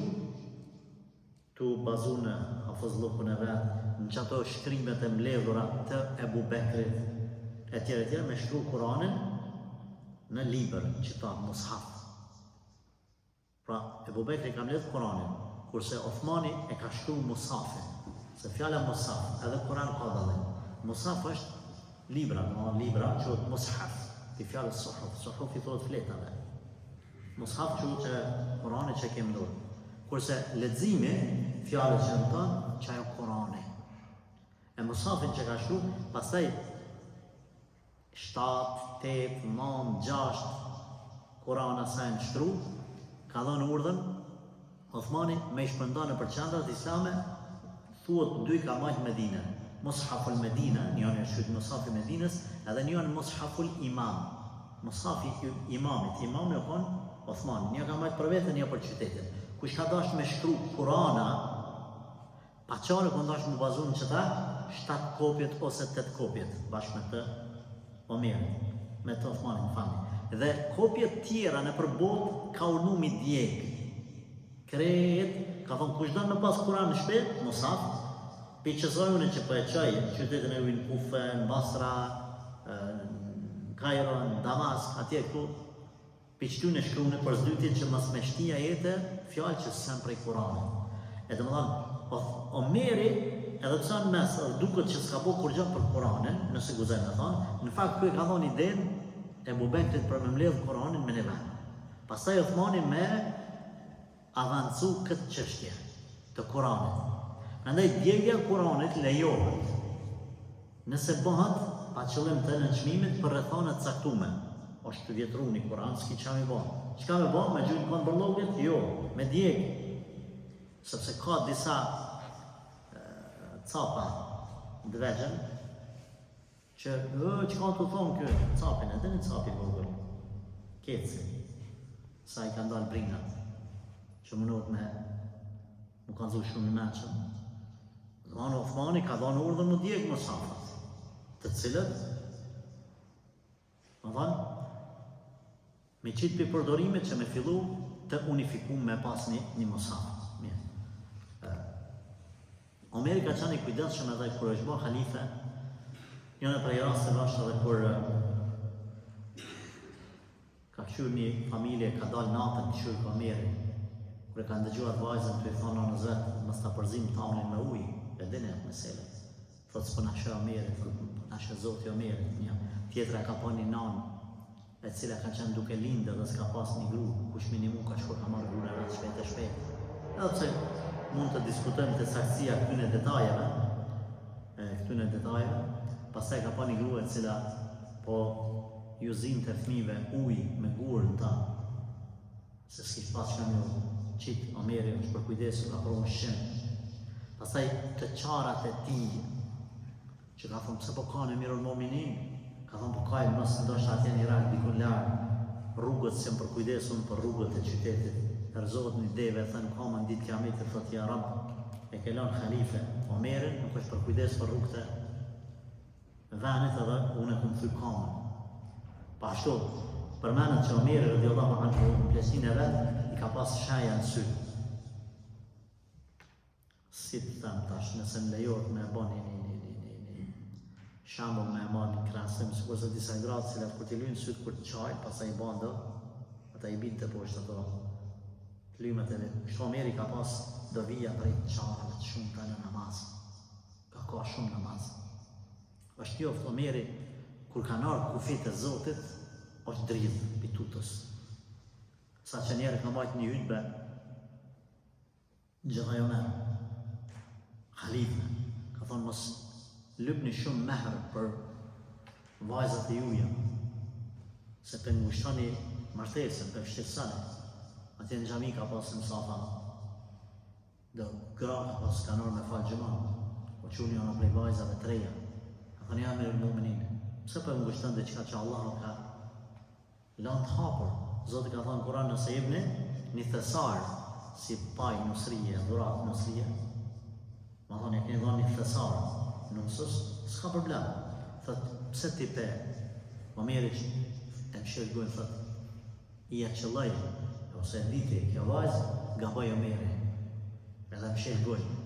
tu bazu në hafızllukun e vetë, në që ato shkrimet e mbledhura të Ebu Bekrit, e tjere, me shkru Kur'anin në libër, që ta mushaf. Pra, Ebu Bekri ka mbledh Kur'anin, kurse Uthmani e ka shkru mushafin. Se fjala mushaf, edhe Kur'an ka dallim. Mushaf është libra, libra që është mushaf, ti fjala suhuf, suhuf i thot fletave. Mushaf që Kur'ani që kemë dorë. Kurse leximi, fjala që në tonë, që ajo Kur'ani. E mushafin që ka shkru, pastaj 7, 8, 9, 6 Kur'ana sa në shtru, ka dhënë urdhën Uthmani me i shpërnda në përqendrat islame, thuhet 2 ka majtë Medine. Mushaful Medina, njëri është shkruar Mushafi i Medinës, edhe njëri Mushaful Imam. Mushafi i imamit, imami o kon Uthmani, një ka majtë për veten, një për qytetin. Kush ka dashur me shkru Kur'ana, pa qare kënë dashur më bazu në qëta 7 kopjet ose 8 kopjet, bashkë me të Omerit, me të Uthmanin fami. Dhe kopjet tjera në përbot ka urnu mi djekë. Krejet, ka thonë kush dënë me pas Kur'an në shpet, Mushaf, pe qëzojune që për e qaj, qytetin e ujnë Kufe, në Basra, në Kairo, në Damask, atje këtu, pe qëtu në shkrune për zdytin që mas me shtia jetë, fjallë që sënë prej Kur'anit. E të më dhanë, Omeri, edhe të sanë mes, duket që s'ka po kur gjënë për Kur'anin, nëse guzen me thonë, në fakt kërë ka thonë idenë Ebu Bekrit për me mbledh Kur'anin me një vend. Pastaj Uthmani me avancu këtë çështje të Kur'anit. Prandaj djegja e Kur'anit lejohet nëse bëhet pa qëllim të nënçmimit për rrethana të caktuara. Është të vjetru një Kur'an, s'ki qa me bëhet. Çka me bëhet? Me gjujnë kënë bërlogit? Jo, me djegë. Sepse ka disa capa dvegjën që që ka të thonë kjo capin, edhe një capi vogël, keci, sa i ka ndalë bringat, që mënot me më kanë zhu shumë i meqëm. Dhe Uthmani ka dhënë urdhën më djegë Mushafat, të cilët, më dhanë, me qitë për përdorimet që me fillu të unifikum me pas një Mushaf. Omeri ka qenë i kujdesshëm edhe kur është bërë halife, Njëne prej rasteve është edhe kur ka qyrë një familje, ka dalë natën të qyrë Omeri, kur e ka ndëgjuar vajzën të i thonë në vetë, mos ta përzim tamlin me ujë, e dini atë meselë. Thotë s'po na shë Omeri, po na shë Zoti Omeri. Një tjetra ka pa një nanë, e cila ka qenë duke lindë dhe s'ka pas një gru, kush minimum ka shkuar ka marrë grua vetë shpejt e shpejt. Edhe pse mund të diskutojmë të saktësia këtyre detajeve, pastaj ka pa një grua e cila po ju zinte fëmijëve ujë me gurën ta, se s'kish pas që një qitë Omeri është për kujdesu ka për unë shenë. Pastaj të qarat e tij, që ka thonë pse po ka në mirë mominin, ka thonë po kaj mësë ndoshtë atje një rak dikun larë, rrugët se më për kujdesun për rrugët e qytetit. Herzohet një deve, thënë kama në ditë kiametit, thotë ja Rab, e ke lanë khalife Omerin, nuk është për kujdes për rrugët e venit edhe unë e këmë thy kamën. Pa ashtu, përmenët që Omeri radiallahu anhu në plesin e vetë, i ka pas shaja në sy. Si të them tash, nëse më lejohet me e bo një shambull me e marrë një krasim, sikur se disa gratë cilat kur t'i lujnë sytë kur t'qaj, pastaj i bandë, ata i binë të poshtë ato lymet e vetë. Kështu Omeri ka pas dovija prej qarëve të shumë të në namaz. Ka shumë namaz. Është joftë Omeri, kur ka nërë kufit e Zotit, është dridhë pitutës. Sa që njerë ka majtë një hutbe, gjitha jo merë, Khalife, ka thonë mos lëbni shumë meherë për vajzat e juja, se për ngushtoni martesën, për shtetësane. Atje në gjami ka pasë mësafa, dhe gra ka pasë kanor me falë gjëman, po quni ona prej vajzave të reja. Ka thonë ja mirë muminin, pse për ngushtën dhe qka që Allah ka lanë të hapur. Zotë ka thonë Kur'an nëse jebni një thesarë, si paj nusrije, dhurat nusrije, ma thonë e keni dhonë një thesarë, nësës, s'ka problem. Thëtë, pse ti pe, Omeri që e më shërgojnë, thëtë, i e qëllaj, ose e diti, kjo vajzë, gabaj Omeri, edhe më shërgojnë.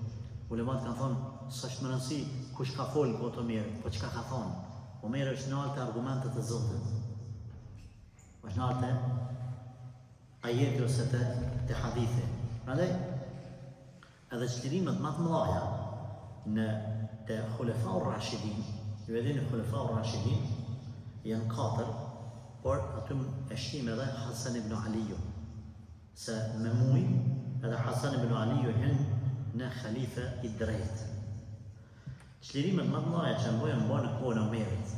Ulemat kanë thonë, s'është më rëndësi kush ka folë këtë Omeri, po qka ka thonë? Omeri është nalë të argumentet e Zotit. është nalë të ajeti ose të hadithi. Prandaj, edhe qëllirimet më të mëdha në të Khulefau Rashidin, ju e dini Khulefau Rashidin janë 4, por aty e shtim edhe Hasan ibn Aliu, se me muj edhe Hasan ibn Aliu hin në khalife i drejtë. Qëllirimet më të mëdha që mbojnë në kohën e Omerit,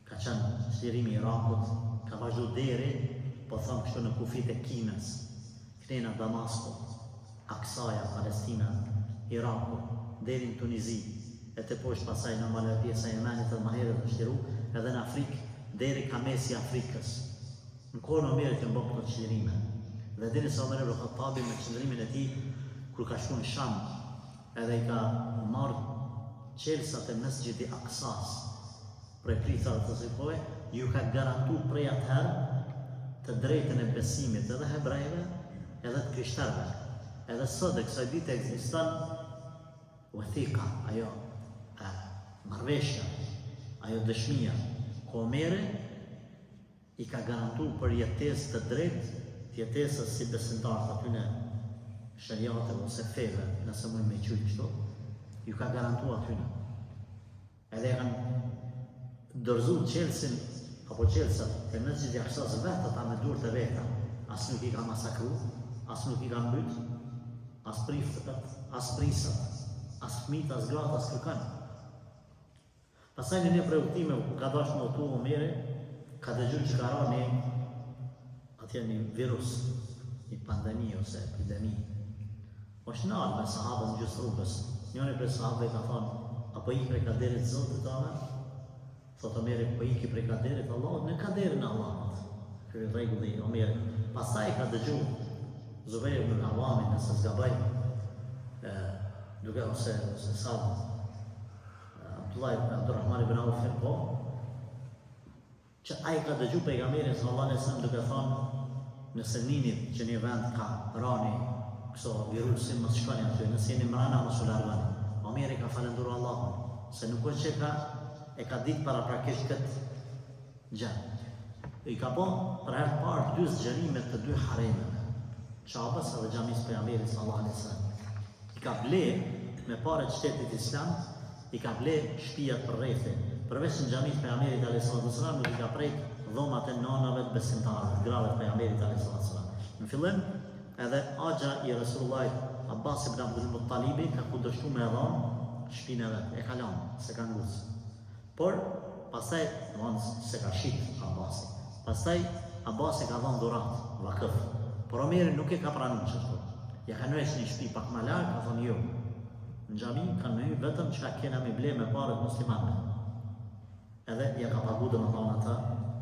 ka qenë qëllirimi i Irakut, ka vazhdu deri, po thëmë kështu në kufit e Kinës, Knena, Damasko, Aksaja, Palestina, Iraku, deri në Tunizi, e të poshtë pasaj në malë pjesa e Jemenit edhe maherët të shtiru, edhe në Afrikë, deri ka mesi Afrikës. Në kohën e Omerit jënë bëhë këto qëllirime. Dhe dini se Omer ibn Khattabi me qëllirimin e ti, kur ka shku në Sham, edhe i ka marrë qelsat e Mesgjidi Aksas, prej pritharë të zikoj, ju ka garantu prej atëherë të drejtën e besimit edhe hebrejve, edhe të krishterve. Edhe sot e kësaj dite ekziston wathika, ajo marrëveshja, ajo dëshmia, ku Omeri i ka garantu për jetesë të drejtë, jetesës si besimtarët aty në shariate ose feve, nëse mund me qujtë kështu, ju ka garantu aty në. Edhe kanë dorëzu qelsin, apo qelsat, e Mesgjidi Aksas vetë ata me durë të veta, as nuk i ka masakru, as nuk i ka mbyt, as priftët, as prisat, as fëmijët, as gratë, as kërkan. Pasaj në një preutime ku ka dash më otu Omeri, ka dëgju që ka ra një atje një virus, një pandemi ose epidemi. është nalë me sahabën gjusë rrugës. Njëri për sahabëve ka thonë, apo i prej kaderit Zotit anë? Thotë Omeri, po i ki prej kaderit Allahut, në kaderin Allahut. Kërë regulli Omeri. Pastaj ka dëgju Zubejr ibn Awami, nëse zgabaj, duke ose Sadë, Abdurrahman ibn Auf, po, që ai ka dëgju pejgamberin sallallahu alaihi wasallam duke thonë, nëse ninit që një vend ka rani këso virusin mos shkoni aty, nëse jeni mrana mos u largoni. Omeri ka falenduru Allahun, se nuk është që ka e ka ditë paraprakisht këtë gjë. I ka bo për herë të parë 2 zgjerime të 2 haremeve, Qabës edhe Xhamisë pejgamberit sallallahu alaihi wasallam. I ka ble me parë të shtetit islam, i ka ble shtëpiat për rreth. Përveç në Xhamisë pejgamberit sallallahu alaihi wasallam nuk i ka prek dhomat e nanave të besimtarëve, grave të pejgamberit sallallahu alaihi wasallam. Në fillim edhe axha i Resulullahit Abbas ibn Abdul Muttalibi ka kundërshtuar me dhon shtëpinë e vet, e ka lënë se ka ngusë. Por pastaj se ka shit Abbasi. Pastaj Abbasi ka dhënë dhurat, vakëf. Por Omeri nuk e ka pranuar kështu. Ja ka nësh një shtëpi pak më larg, ka thonë jo. Në xhami kanë në vetëm çka kena me ble me parë të muslimanëve. Edhe ja ka pagu domethënë ata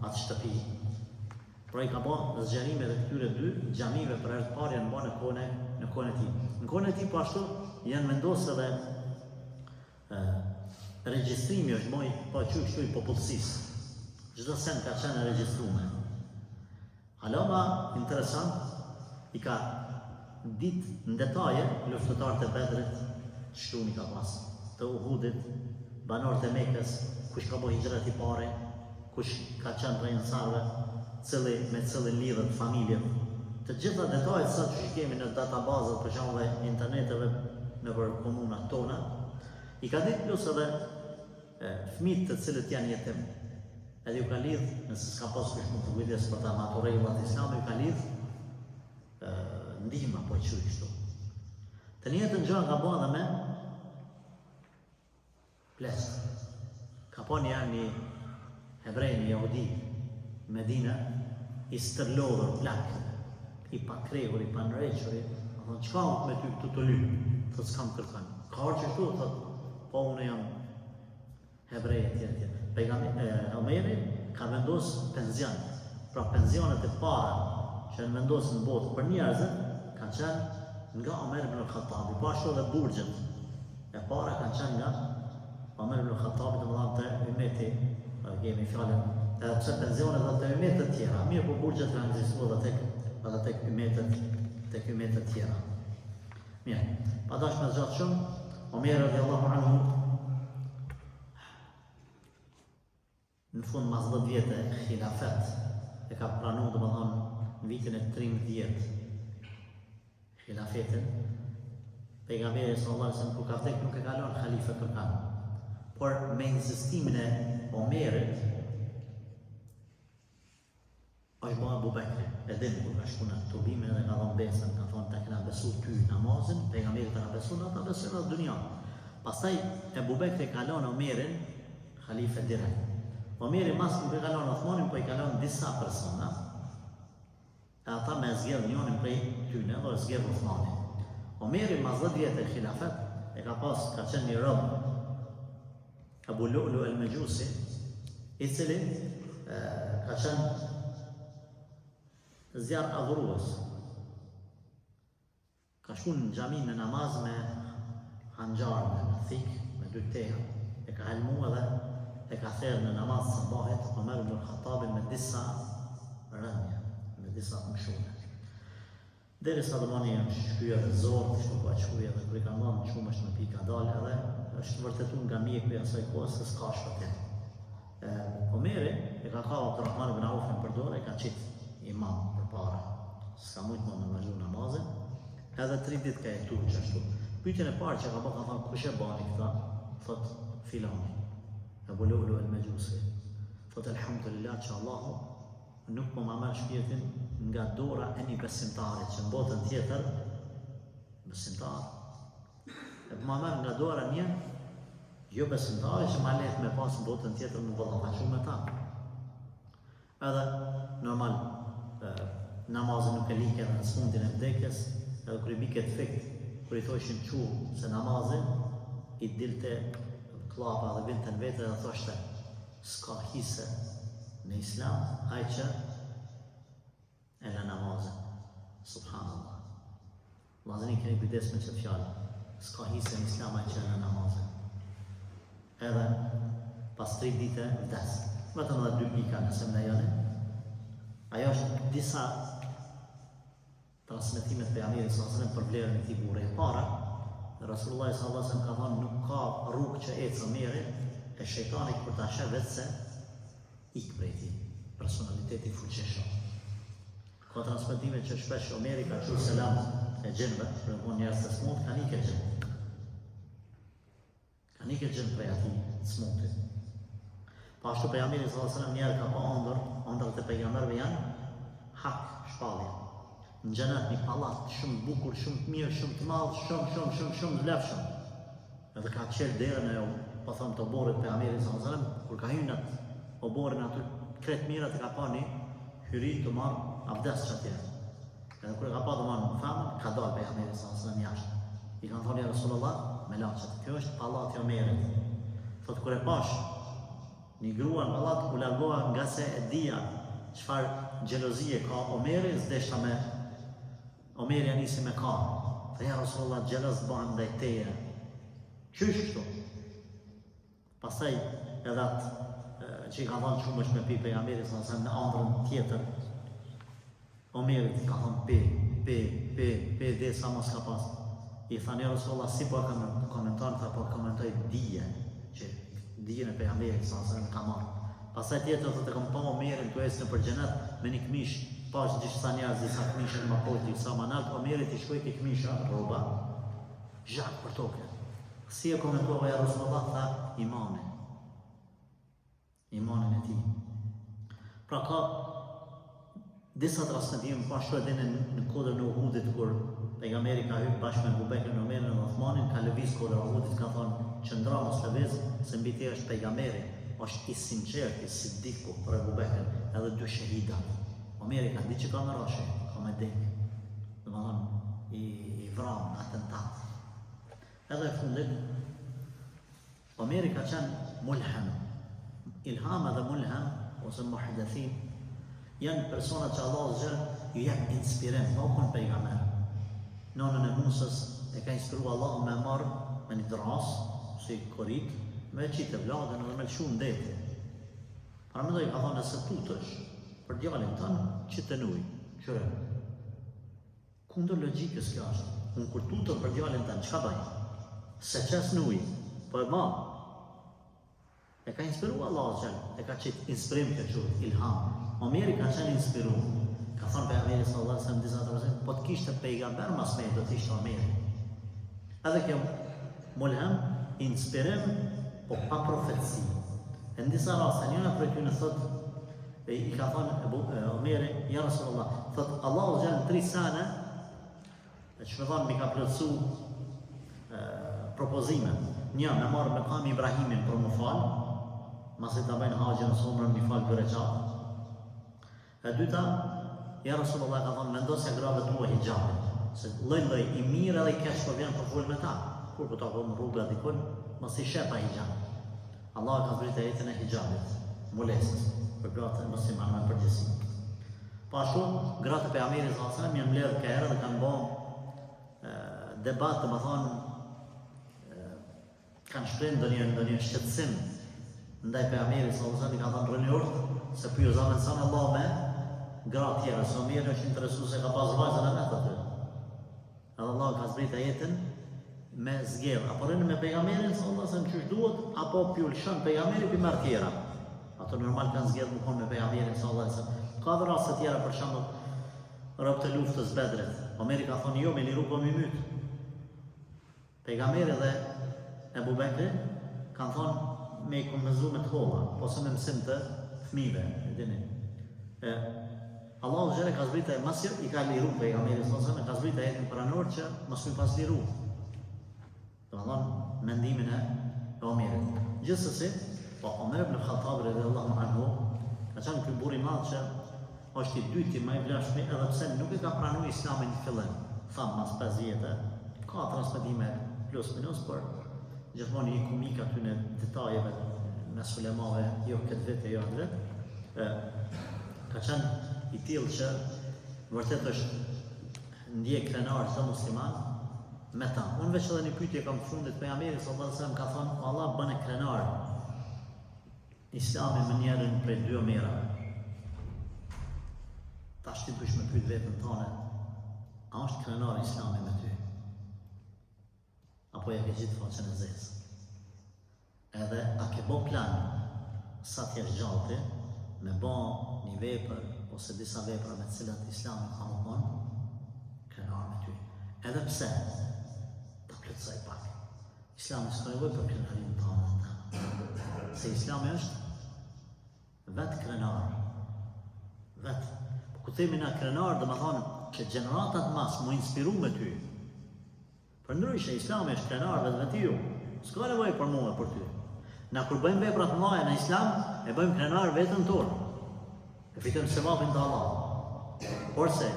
atë shtëpi. Pra i ka bërë zgjerime dhe këtyre 2 xhamive për herë të parë janë bërë në kohën e tij. Në kohën e tij po ashtu janë vendosur edhe regjistrimi është moj po kështu i popullsisë. Çdo sen ka qenë regjistruar. Alama interesant i ka ditë në detaje luftëtarët e Bedrit, çfarë ka pas, të Uhudit, banorët e Mekës, kush ka bërë hijrat i parë, kush ka qenë prej ansarëve, me cilin lidhet familjet. Të gjitha detajet sa që kemi në databazat për shembull dhe interneteve nëpër komunat tona, i ka ditë plus edhe fëmijët të cilët janë jetim. Edhe ju ka lidh, nëse s'ka pas kush mund të kujdes për ta maturë rregullat islame, ju ka lidh ndihma po çuj kështu. Të njëjtën gjë ka bërë edhe me plesk. Ka poni janë një hebrej, një jahudi, Medina, i stërlodhur plak, i pakrehur, i panrequr, thonë, çka me ty këtu të lyp? Thotë, s'kam kërkan. Ka orë që shtu, thotë, po unë jam hebrej e tjetër. Omeri ka vendosur penzion. Pra pensionet e para që janë vendosur në botë për njerëzit kanë qenë nga Omer ibn al-Khattabi, po ashtu edhe burgjet e para kanë qenë nga Omer ibn al-Khattabi, domethënë te ymeti, kemi fjalën, pse pensionet dhe të ymetet të tjera. Mirë, po burgjet kanë ekzistuar edhe tek ymetet të tjera. Mirë, pa dash me zgjat shumë, Omer radhiyallahu anhu në fund mas 10 vjetë khilafet e ka pranuar domethënë në vitin e 13 khilafetin. Pejgamberi sallallahu alaihi wasallam kur ka vdekur nuk e ka lënë halife kërkan. Por me insistimin e Omerit është bërë Abu Bekri. Edhe kur ka shkuar në tubimin dhe ka dhënë besën, ka thonë ta kena besu ty namazin, pejgamberi ta ka besuar, ata besojnë në dunja. Pastaj Abu Bekri ka lënë Omerin halife direkt. Omeri mas nuk e kalon Othmanin, po i kalon disa persona, e ata me zgjedh njënin prej tyne, dhe zgjedh Othmanin. Omeri mas 10 vjetë e khilafet, e ka qenë një rob, Abu Lu'lu el-Majusi, i cili ka qenë zjarr adhurues. Ka shkuar në xhami në namaz me hanxar, me thik, me 2 teha, e ka helmu edhe e ka thërë në namaz sabahit Omer ibn al-Khattabi me disa rënje, me disa mëshume. Derisa domani janë shkruar dhe zorë, kështu po shkruaj edhe kur i ka marrë shumë është në pika dalë edhe është vërtetuar nga mjeku i asaj kohë se s'ka shpëtim. Omeri e ka ka Abdurrahman ibn Aufin për dorë, e ka qit imam përpara. S'ka mujt më vazhdu namazin, edhe 3 ditë ka jetu gjithashtu. Pyetjen e parë që ka bërë ka thënë kush e bani këta? Thot filani. Abu Lu'lu el-Majusi. Thotë alhamdulillah që Allahu nuk po ma merr shpirtin nga dora e një besimtari që në botën tjetër besimtar. E po ma merr nga dora një jo besimtari që ma let me pas në botën tjetër më ballafaqu me ta. Edhe normal namazin nuk e like në fundin e vdekjes, edhe kur i bike të fikt, kur i thoshin çu se namazin i dilte klapa dhe binte në vete dhe thoshte s'ka hise në islam, haj që e në namazin. Subhanallah. Vllazëni keni kujdes me këtë fjalë. S'ka hise në islam, haj që e në namazin. Edhe pas 3 dite vdes. Vetëm edhe 2 pika nëse më lejoni. Ajo është disa transmetimet pejgamberit sallallahu alaihi wasallam për vlerën e këtij burri. E para, Rasulullah sallallahu alaihi wasallam ka thënë nuk ka rrugë që ecë Omeri e shejtanit kur ta sheh vetë se ik prej tij, personaliteti fuqishëm. Ka transmetime që shpesh Omeri ka thënë selam e gjinëve, për të qenë njerëz të smut, kanë ikë gjin. Kanë ikë gjin prej atij smutit. Pa ashtu pejgamberi sallallahu alajhi wasallam njerë ka pa ëndrat e pejgamberëve janë hak, shpallje. Në xhenet një pallat shumë bukur, shumë të mirë, shumë të madh, shumë të vlefshëm. Edhe ka qelë derën e po them të oborrit pejgamberit sallallahu alajhi wasallam, kur ka hyrë në oborrin aty kretë mirat e ka pa një hyri të marr abdes çatje. Edhe kur e ka pa domon famën, ka dalë pejgamberi sallallahu alajhi wasallam jashtë. I kanë thonë ja Rasulullah, me laçet, kjo është pallati i Omerit. Thotë kur e pash një grua në pallat u largoha nga se e dija çfarë xhelozie ka Omeri, s'deshta me Omeri nisi me ka. Dhe ja Rasulullah xheloz bëhen ndaj teje. Qysh kështu? Pastaj edhe atë që i ka thonë shumë është me pi pejgamberi sallallahu alajhi wasallam në ëndrrën tjetër. Omerit ka thonë pe dhe sa mos ka pas. I thanë ja Rasulullah si po komenton, tha po komentoj dije që dijen e pejgamberit sallallahu alajhi wasallam ka marrë. Pastaj tjetër thotë kam pa Omerin tu ecën për xhenet me një këmish, pash disa njerëz disa këmishë më poshtë disa manat, Omerit i shkoi ke këmisha rroba, zhak për tokë. Si e komentova ja Rasulullah, tha imanin e tij. Pra ka disa transmetime pa ashtu edhe në kodrën e Uhudit kur pejgamberi ka hyrë bashkë me Abu Bekrin, Omerin dhe Uthmanin, ka lëviz kodra e Uhudit, ka thonë qëndra mos lëviz, se mbi te është pejgamberi, është i sinqert, i siddiku për Abu Bekrin, edhe dy shahida. Omeri ka ditë që ka me rashe, ka me dek, dhe më thonë i vram, atentat. Edhe e fundit, Omeri ka qenë mulhem. Ilham edhe mulhem, ose muhaddathin, janë persona që Allah zgjer ju jep inspirim, pa u kon pejgamber. Nonën e Musës e ka inspiruar Allahu me marrë me një dras, si korik, me qitë vladën edhe me lëshu në deti. Pra me dojë ka thonë nëse tutësh për djalin tënë, qitë në ujë, qëre. Kundër logjikës kjo është. Unë kur tutëm për djalin tënë, qka bëj? Se qes në ujë, po e ma. E ka inspiruar Allahu zgjer, e ka qitë inspirim këtë qurë, ilham. Omeri ka qenë inspiru, ka thonë pejgamberi sallallahu alajhi wasallam disa të po të kishte pejgamber mas me do të ishte Omeri. Edhe kjo mulhem, inspirim, po pa profetësi. E në disa raste, njëna për ty në thotë, i ka thonë Omeri, ja Rasulullah, thotë Allahu zgjer në 3 sene, që me thonë mi ka plotësu propozime. Një, me marrë me kam Ibrahimin për më falë, masi të bëjnë haqën së umrën mi falë për e qatë. E dyta, ja Rasulullah ka thonë, mendosja grave tua hijabit, se lloj i mirë edhe i keq po vjen për fol me ta. Kur po takon rruga dikun, mos i shepa hijab. Allah ka zbritur ajetin e hijabit, mulesës, për gratë e muslimanëve në përgjithësi. Pa ashtu, gratë e pejgamberit sallallahu alajhi wasallam janë mbledhur ka herë dhe kanë bën debat, të më thonë, kanë shprehur ndonjë shqetësim ndaj pejgamberit sallallahu alajhi wasallam, i ka thonë rëni urt se pyet zaman sa Allah me gratë tjera, se Omeri është interesuar se ka pas vajzën e vet aty. Edhe Allah ka zbritur ajetin me zgjedh, apo rënë me pejgamberin sallallahu alajhi wasallam çu duhet, apo pjulshon pejgamberi për marr tjera. Ato normal kanë zgjedh më kon me pejgamberin sallallahu alajhi wasallam. Ka dhe raste tjera, për shembull rob të luftës Bedrit. Omeri ka thonë jo, me liru po mi myt. Pejgamberi dhe Abu Bekri kanë thonë me i konvenzu me të holla, ose me mësim të fëmijëve, e dini. Allahu xhere ka zbritur masir i ka liru pejgamberin sallallahu alajhi wasallam, ka zbritur ajetin pranor që mos më pas liru. Domthon mendimin e Omerit. Gjithsesi, po Omer ibn Khattab radhiyallahu anhu ka qenë ky burr i madh që është i dyti më i vlefshëm, edhe pse nuk e ka pranuar Islamin në fillim. Tham mas 5 vjetë, ka transmetime plus minus, por gjithmonë i komik aty në detajeve mes ulemave, jo këtë vete, jo atë vetë. Ka qenë i tillë që vërtet është ndjek krenar çdo musliman me ta. Unë veç edhe një pyetje kam fundit pejgamberit sallallahu alajhi wasallam ka thonë Allah bën e krenar Islami me njërin prej 2 Omerave. Tash ti dush me pyet vetën tonë, a është krenar Islami me ty? Apo ja ke gjithë faqen e zezë? edhe a ke bo plan sa t'jesh gjallë me bo një vepër ose disa vepra me cilat Islami ka më thonë krenar me ty. Edhe pse ta plotësoj pak. Islami s'ka nevojë për krenarin tonë. Se Islami është vetë krenar. Vetë. Po ku themi na krenar, dhe më thonë që gjeneratat mas mu inspiru me ty. Për ndryshe, Islami është krenar vetë ju. S'ka nevojë për mua për ty. Na kur bëjmë vepra të mëdha në Islam, e bëjmë krenar vetën tonë. E fitojmë sevapin të Allah. Porse,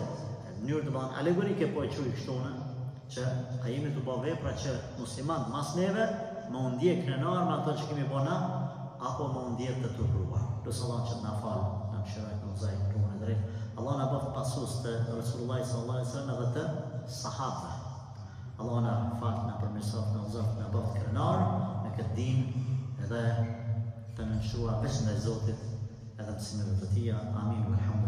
në mënyrë të bëhen alegorike po e quaj kështune, që a jemi të bëjë vepra që muslimanët mas neve, më ndjek krenar me ato që kemi bëna, apo më ndjek të turpruar. Lusë Allah që të na falë, na mëshiroj të mëzaj në rrugën e drejtë. Allah na bëft pasus të Rasulullah sallallahu alaihi wasallam edhe të sahabëve. Allah na falë, na përmirësoft, na uzoft, na bëft krenar me këtë dinë edhe të nënshua veç ndaj Zotit edhe mësimeve të tija. Amin.